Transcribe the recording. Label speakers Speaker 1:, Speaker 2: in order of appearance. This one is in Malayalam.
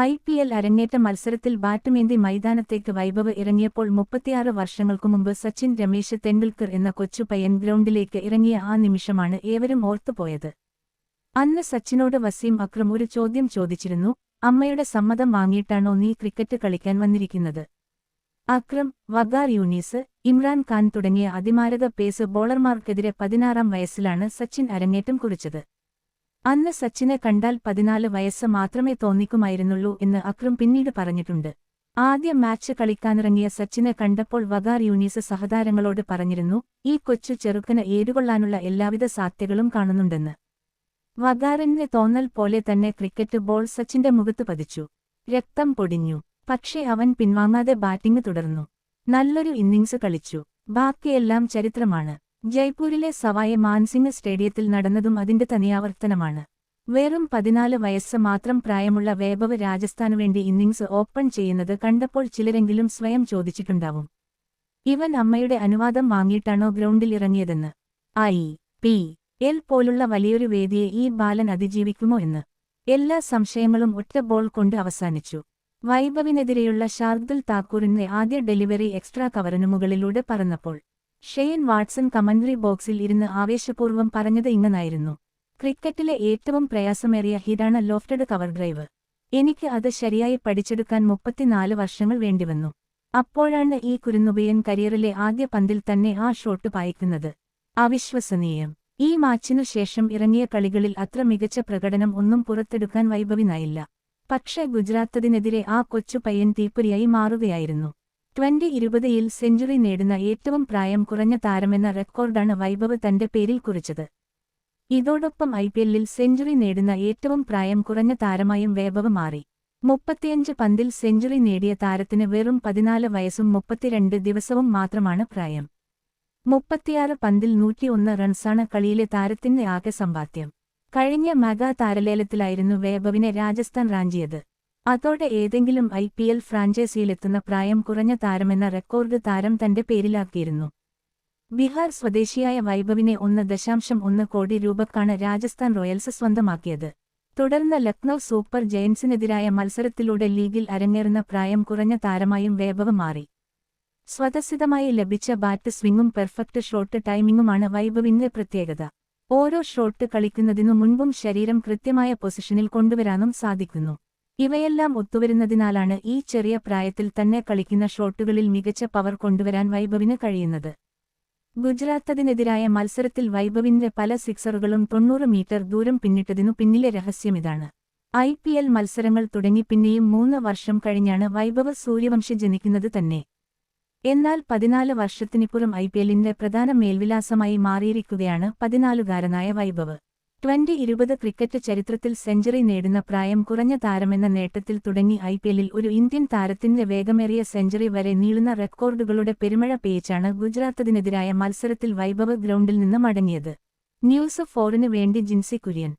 Speaker 1: IPL അരങ്ങേറ്റ മത്സരത്തിൽ ബാറ്റുമേന്തി മൈതാനത്തേക്ക് വൈഭവ് ഇറങ്ങിയപ്പോൾ 36 വർഷങ്ങൾക്കു മുമ്പ് സച്ചിൻ രമേശ് തെണ്ടുൽക്കർ എന്ന കൊച്ചുപയ്യൻ ഗ്രൗണ്ടിലേക്ക് ഇറങ്ങിയ ആ നിമിഷമാണ് ഏവരും ഓർത്തുപോയത്. അന്ന് സച്ചിനോട് വസീം അക്രം ഒരു ചോദ്യം ചോദിച്ചിരുന്നു, അമ്മയുടെ സമ്മതം വാങ്ങിയിട്ടാണോ നീ ക്രിക്കറ്റ് കളിക്കാൻ വന്നിരിക്കുന്നത്? അക്രം, വഖാർ യൂനിസ്, ഇമ്രാൻ ഖാൻ തുടങ്ങിയ അതിമാരക പേസ് ബോളർമാർക്കെതിരെ 16-ാം വയസ്സിലാണ് സച്ചിൻ അരങ്ങേറ്റം കുറിച്ചത്. അന്ന് സച്ചിനെ കണ്ടാൽ 14 വയസ്സ് മാത്രമേ തോന്നിക്കുമായിരുന്നുള്ളൂ എന്ന് അക്രം പിന്നീട് പറഞ്ഞിട്ടുണ്ട്. ആദ്യ മാച്ച് കളിക്കാനിറങ്ങിയ സച്ചിനെ കണ്ടപ്പോൾ വഖാർ യൂനിസ് സഹതാരങ്ങളോട് പറഞ്ഞിരുന്നു, ഈ കൊച്ചു ചെറുക്കന് ഏറുകൊള്ളാനുള്ള എല്ലാവിധ സാധ്യതകളും കാണുന്നുണ്ടെന്ന്. വഖാറിന്റെ തോന്നൽ പോലെ തന്നെ ക്രിക്കറ്റ് ബോൾ സച്ചിന്റെ മുഖത്ത് പതിച്ചു. രക്തം പൊടിഞ്ഞു. പക്ഷേ അവൻ പിൻവാങ്ങാതെ ബാറ്റിംഗ് തുടർന്നു. നല്ലൊരു ഇന്നിംഗ്സ് കളിച്ചു. ബാക്കിയെല്ലാം ചരിത്രമാണ്. ജയ്പൂരിലെ സവായ് മാൻസിംഗ് സ്റ്റേഡിയത്തിൽ നടന്നതും അതിന്റെ തനിയാവർത്തനമാണ്. വെറും 14 വയസ്സ് മാത്രം പ്രായമുള്ള വൈഭവ് രാജസ്ഥാനുവേണ്ടി ഇന്നിംഗ്സ് ഓപ്പൺ ചെയ്യുന്നത് കണ്ടപ്പോൾ ചിലരെങ്കിലും സ്വയം ചോദിച്ചിട്ടുണ്ടാവും, ഇവൻ അമ്മയുടെ അനുവാദം വാങ്ങിയിട്ടാണോ ഗ്രൗണ്ടിൽ ഇറങ്ങിയതെന്ന്. IPL പോലുള്ള വലിയൊരു വേദിയെ ഈ ബാലൻ അതിജീവിക്കുമോ എന്ന്. എല്ലാ സംശയങ്ങളും ഒറ്റ ബോൾ കൊണ്ട് അവസാനിച്ചു. വൈഭവിനെതിരെയുള്ള ഷാർദുൽ താക്കൂറിന്റെ ആദ്യ ഡെലിവറി എക്സ്ട്രാ കവറിനു മുകളിലൂടെ പറന്നപ്പോൾ ഷെയ്ൻ വാട്സൺ കമന്ററി ബോക്സിൽ ഇരുന്ന് ആവേശപൂർവ്വം പറഞ്ഞത് ഇങ്ങനായിരുന്നു, ക്രിക്കറ്റിലെ ഏറ്റവും പ്രയാസമേറിയ ഹിറ്റാണ് ലോഫ്റ്റഡ് കവർ ഡ്രൈവ്. എനിക്ക് അത് ശരിയായി പഠിച്ചെടുക്കാൻ 34 വർഷങ്ങൾ വേണ്ടിവന്നു. അപ്പോഴാണ് ഈ കുരുന്നുപയ്യൻ കരിയറിലെ ആദ്യ പന്തിൽ തന്നെ ആ ഷോട്ട് പായിക്കുന്നത്. അവിശ്വസനീയം. ഈ മാച്ചിനു ശേഷം ഇറങ്ങിയ കളികളിൽ അത്ര മികച്ച പ്രകടനം ഒന്നും പുറത്തെടുക്കാൻ വൈഭവിനായില്ല. പക്ഷേ ഗുജറാത്തതിനെതിരെ ആ കൊച്ചു പയ്യൻ തീപ്പൊരിയായി മാറുകയായിരുന്നു. 2020-ൽ സെഞ്ചുറി നേടുന്ന ഏറ്റവും പ്രായം കുറഞ്ഞ താരമെന്ന റെക്കോർഡാണ് വൈഭവ് തന്റെ പേരിൽ കുറിച്ചത്. ഇതോടൊപ്പം IPL-ൽ സെഞ്ചുറി നേടുന്ന ഏറ്റവും പ്രായം കുറഞ്ഞ താരമായും വൈഭവ് മാറി. 35 പന്തിൽ സെഞ്ചുറി നേടിയ താരത്തിന് വെറും 14 വയസ്സും 32 ദിവസവും മാത്രമാണ് പ്രായം. 36 പന്തിൽ 101 റൺസാണ് കളിയിലെ താരത്തിന്റെ ആകെ സമ്പാദ്യം. കഴിഞ്ഞ മെഗാ താരലേലത്തിലായിരുന്നു വൈഭവിനെ രാജസ്ഥാൻ റാഞ്ചിയത്. അതോടെ ഏതെങ്കിലും IPL ഫ്രാഞ്ചൈസിയിലെത്തുന്ന പ്രായം കുറഞ്ഞ താരമെന്ന റെക്കോർഡ് താരം തന്റെ പേരിലാക്കിയിരുന്നു. ബിഹാർ സ്വദേശിയായ വൈഭവിനെ 1.1 കോടി രൂപക്കാണ് രാജസ്ഥാൻ റോയൽസ് സ്വന്തമാക്കിയത്. തുടർന്ന് ലക്നൌ സൂപ്പർ ജയന്റ്സിനെതിരായ മത്സരത്തിലൂടെ ലീഗിൽ അരങ്ങേറുന്ന പ്രായം കുറഞ്ഞ താരമായും വൈഭവ് മാറി. സ്വതസിദ്ധമായി ലഭിച്ച ബാറ്റ് സ്വിംഗും പെർഫെക്റ്റ് ഷോട്ട് ടൈമിംഗുമാണ് വൈഭവിന്റെ പ്രത്യേകത. ഓരോ ഷോട്ട് കളിക്കുന്നതിനു മുൻപും ശരീരം കൃത്യമായ പൊസിഷനിൽ കൊണ്ടുവരാനും സാധിക്കുന്നു. ഇവയെല്ലാം ഒത്തുവരുന്നതിനാലാണ് ഈ ചെറിയ പ്രായത്തിൽ തന്നെ കളിക്കുന്ന ഷോട്ടുകളിൽ മികച്ച പവർ കൊണ്ടുവരാൻ വൈഭവിന് കഴിയുന്നത്. ഗുജറാത്തതിനെതിരായ മത്സരത്തിൽ വൈഭവിന്റെ പല സിക്സറുകളും 90 മീറ്റർ ദൂരം പിന്നിട്ടതിനു പിന്നിലെ രഹസ്യമിതാണ്. IPL മത്സരങ്ങൾ തുടങ്ങി പിന്നെയും 3 വർഷം കഴിഞ്ഞാണ് വൈഭവ് സൂര്യവംശി ജനിക്കുന്നത് തന്നെ. എന്നാൽ 14 വർഷത്തിനിപ്പുറം IPL-ന്റെ പ്രധാന മേൽവിലാസമായി മാറിയിരിക്കുകയാണ് 14-കാരനായ വൈഭവ്. 2020 ക്രിക്കറ്റ് ചരിത്രത്തിൽ സെഞ്ചുറി നേടുന്ന പ്രായം കുറഞ്ഞ താരമെന്ന നേട്ടത്തിൽ തുടങ്ങി IPL-ൽ ഒരു ഇന്ത്യൻ താരത്തിന്റെ വേഗമേറിയ സെഞ്ചുറി വരെ നീളുന്ന റെക്കോർഡുകളുടെ പെരുമഴ പേയിച്ചാണ് ഗുജറാത്തതിനെതിരായ മത്സരത്തിൽ വൈഭവ് ഗ്രൗണ്ടിൽ നിന്ന് മടങ്ങിയത്. ന്യൂസ് 4-ന് വേണ്ടി ജിൻസി കുര്യൻ.